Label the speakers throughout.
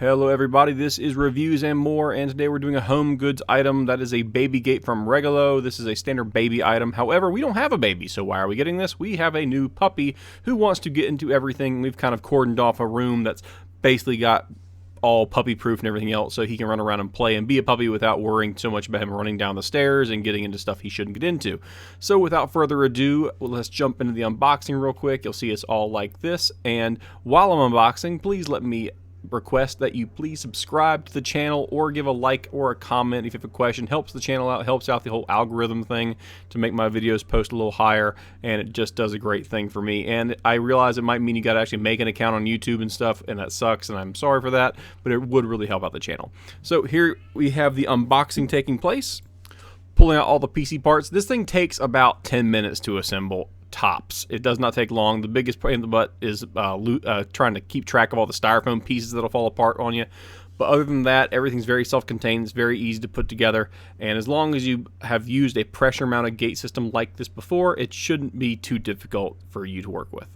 Speaker 1: Hello everybody, this is Reviews and More, and today we're doing a home goods item that is a baby gate from Regalo. This is a standard baby item. However, we don't have a baby, so why are we getting this? We have a new puppy who wants to get into everything. We've kind of cordoned off a room that's basically got all puppy proof and everything else, so he can run around and play and be a puppy without worrying so much about him running down the stairs and getting into stuff he shouldn't get into. So without further ado, let's jump into the unboxing real quick. You'll see us all like this, and while I'm unboxing, please let me request that you please subscribe to the channel or give a like or a comment if you have a question. Helps the channel out, helps out the whole algorithm thing to make my videos post a little higher, and it just does a great thing for me. And I realize it might mean you got to actually make an account on YouTube and stuff, and that sucks, and I'm sorry for that, but it would really help out the channel. So here we have the unboxing taking place, pulling out all the PC parts. This thing takes about 10 minutes to assemble. Tops. It does not take long. The biggest pain in the butt is trying to keep track of all the styrofoam pieces that'll fall apart on you. But other than that, everything's very self-contained. It's very easy to put together. And as long as you have used a pressure-mounted gate system like this before, it shouldn't be too difficult for you to work with.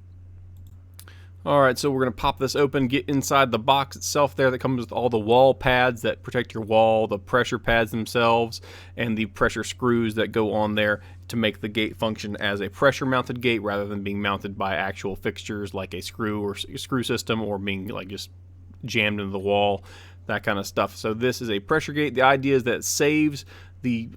Speaker 1: Alright, so we're going to pop this open, get inside the box itself there that comes with all the wall pads that protect your wall, the pressure pads themselves, and the pressure screws that go on there to make the gate function as a pressure mounted gate rather than being mounted by actual fixtures like a screw or screw system, or being like just jammed into the wall, that kind of stuff. So this is a pressure gate. The idea is that it saves the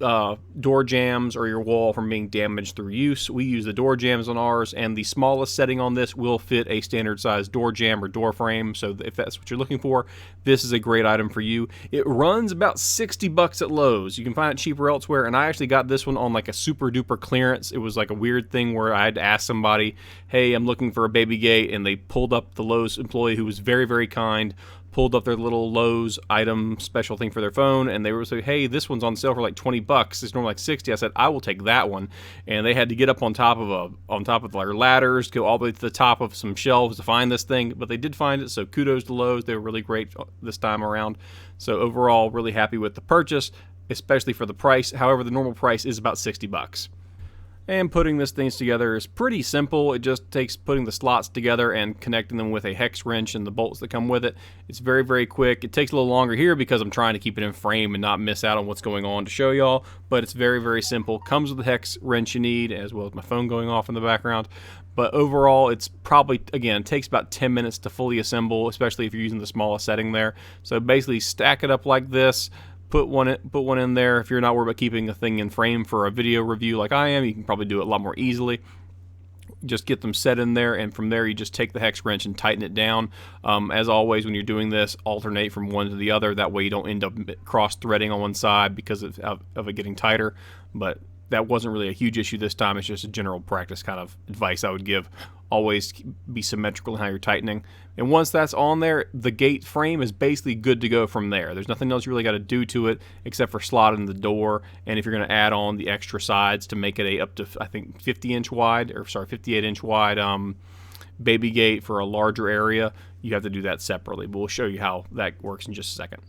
Speaker 1: door jambs or your wall from being damaged through use. We use the door jambs on ours, and the smallest setting on this will fit a standard size door jamb or door frame. So if that's what you're looking for, this is a great item for you. It runs about 60 bucks at Lowe's. You can find it cheaper elsewhere, and I actually got this one on like a super duper clearance. It was like a weird thing where I had to ask somebody, hey, I'm looking for a baby gate, and they pulled up the Lowe's employee, who was very, very kind, pulled up their little Lowe's item special thing for their phone, and they were saying, hey, this one's on sale for like 20 bucks. It's normally like 60. I said, I will take that one. And they had to get up on top of their ladders, go all the way to the top of some shelves to find this thing, but they did find it, so kudos to Lowe's. They were really great this time around. So overall, really happy with the purchase, especially for the price. However, the normal price is about 60 bucks. And putting this thing together is pretty simple. It just takes putting the slots together and connecting them with a hex wrench and the bolts that come with it. It's very, very quick. It takes a little longer here because I'm trying to keep it in frame and not miss out on what's going on to show y'all, but it's very, very simple. Comes with the hex wrench you need, as well as my phone going off in the background. But overall, it's probably, again, takes about 10 minutes to fully assemble, especially if you're using the smallest setting there. So basically stack it up like this. Put one in there. If you're not worried about keeping a thing in frame for a video review like I am, you can probably do it a lot more easily. Just get them set in there, and from there you just take the hex wrench and tighten it down. As always, when you're doing this, alternate from one to the other. That way you don't end up cross-threading on one side because of it getting tighter. But that wasn't really a huge issue this time. It's just a general practice kind of advice I would give. Always be symmetrical in how you're tightening. And once that's on there, the gate frame is basically good to go from there. There's nothing else you really got to do to it except for slotting the door. And if you're going to add on the extra sides to make it a up to, I think, 58-inch wide baby gate for a larger area, you have to do that separately. But we'll show you how that works in just a second.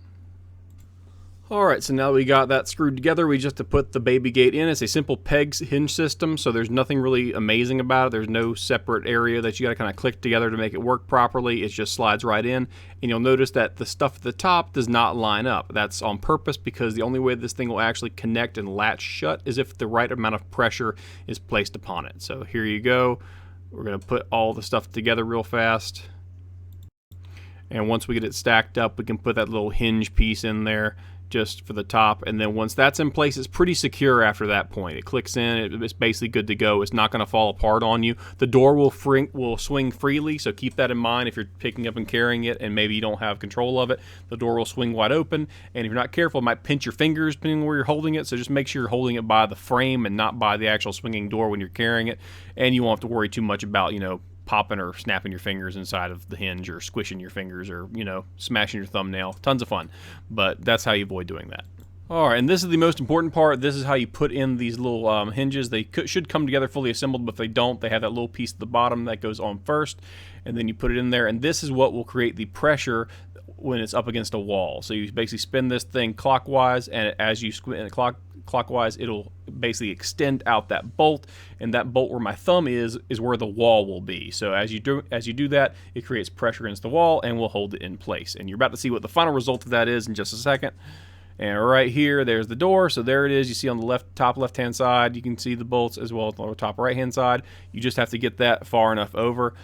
Speaker 1: Alright, so now we got that screwed together, we just have to put the baby gate in. It's a simple pegs hinge system, so there's nothing really amazing about it. There's no separate area that you got to kind of click together to make it work properly. It just slides right in, and you'll notice that the stuff at the top does not line up. That's on purpose because the only way this thing will actually connect and latch shut is if the right amount of pressure is placed upon it. So here you go. We're going to put all the stuff together real fast. And once we get it stacked up, we can put that little hinge piece in there just for the top, and then once that's in place, it's pretty secure after that point. It clicks in, it's basically good to go. It's not going to fall apart on you. The door will swing freely, so keep that in mind if you're picking up and carrying it and maybe you don't have control of it. The door will swing wide open, and if you're not careful, it might pinch your fingers depending on where you're holding it, so just make sure you're holding it by the frame and not by the actual swinging door when you're carrying it, and you won't have to worry too much about, popping or snapping your fingers inside of the hinge, or squishing your fingers, or smashing your thumbnail. Tons of fun, but that's how you avoid doing that. Alright, and this is the most important part. This is how you put in these little hinges. They should come together fully assembled, but if they don't, they have that little piece at the bottom that goes on first, and then you put it in there, and this is what will create the pressure when it's up against a wall. So you basically spin this thing clockwise, and as you clockwise, it'll basically extend out that bolt, and that bolt where my thumb is where the wall will be. So as you do that, it creates pressure against the wall and will hold it in place. And you're about to see what the final result of that is in just a second. And right here, there's the door. So there it is. You see on the top left-hand side, you can see the bolts as well as on the top right-hand side. You just have to get that far enough over.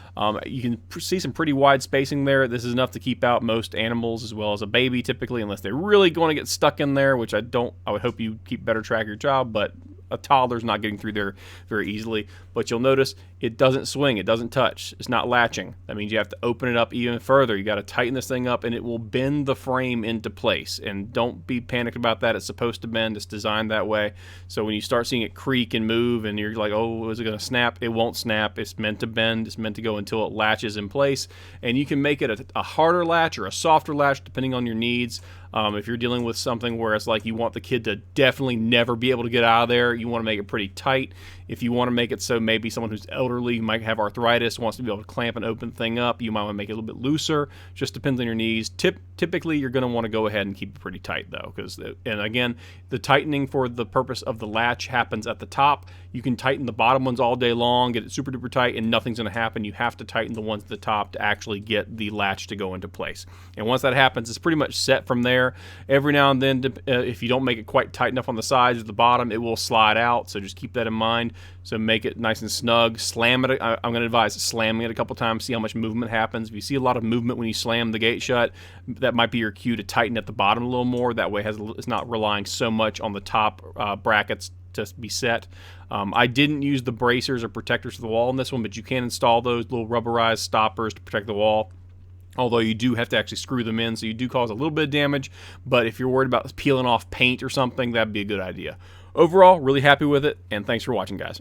Speaker 1: You can see some pretty wide spacing there. This is enough to keep out most animals as well as a baby typically, unless they're really going to get stuck in there, which I would hope you keep better track of your child, but a toddler's not getting through there very easily. But you'll notice it doesn't swing, it doesn't touch, it's not latching. That means you have to open it up even further. You got to tighten this thing up and it will bend the frame into place. And don't be panicked about that. It's supposed to bend, it's designed that way. So when you start seeing it creak and move and you're like, oh, is it going to snap? It won't snap. It's meant to bend. It's meant to go until it latches in place. And you can make it a harder latch or a softer latch depending on your needs. If you're dealing with something where it's like you want the kid to definitely never be able to get out of there, you want to make it pretty tight. If you want to make it so maybe someone who's elderly, might have arthritis, wants to be able to clamp and open the thing up, you might want to make it a little bit looser. Just depends on your needs. Typically, you're going to want to go ahead and keep it pretty tight though, and again, the tightening for the purpose of the latch happens at the top. You can tighten the bottom ones all day long, get it super duper tight, and nothing's going to happen. You have to tighten the ones at the top to actually get the latch to go into place. And once that happens, it's pretty much set from there. Every now and then, if you don't make it quite tight enough on the sides or the bottom, it will slide out. So just keep that in mind. So make it nice and snug. Slam it. I'm going to advise slamming it a couple times, see how much movement happens. If you see a lot of movement when you slam the gate shut, that might be your cue to tighten at the bottom a little more. That way it's not relying so much on the top brackets to be set. I didn't use the bracers or protectors for the wall in this one, but you can install those little rubberized stoppers to protect the wall. Although you do have to actually screw them in, so you do cause a little bit of damage. But if you're worried about peeling off paint or something, that'd be a good idea. Overall, really happy with it, and thanks for watching, guys.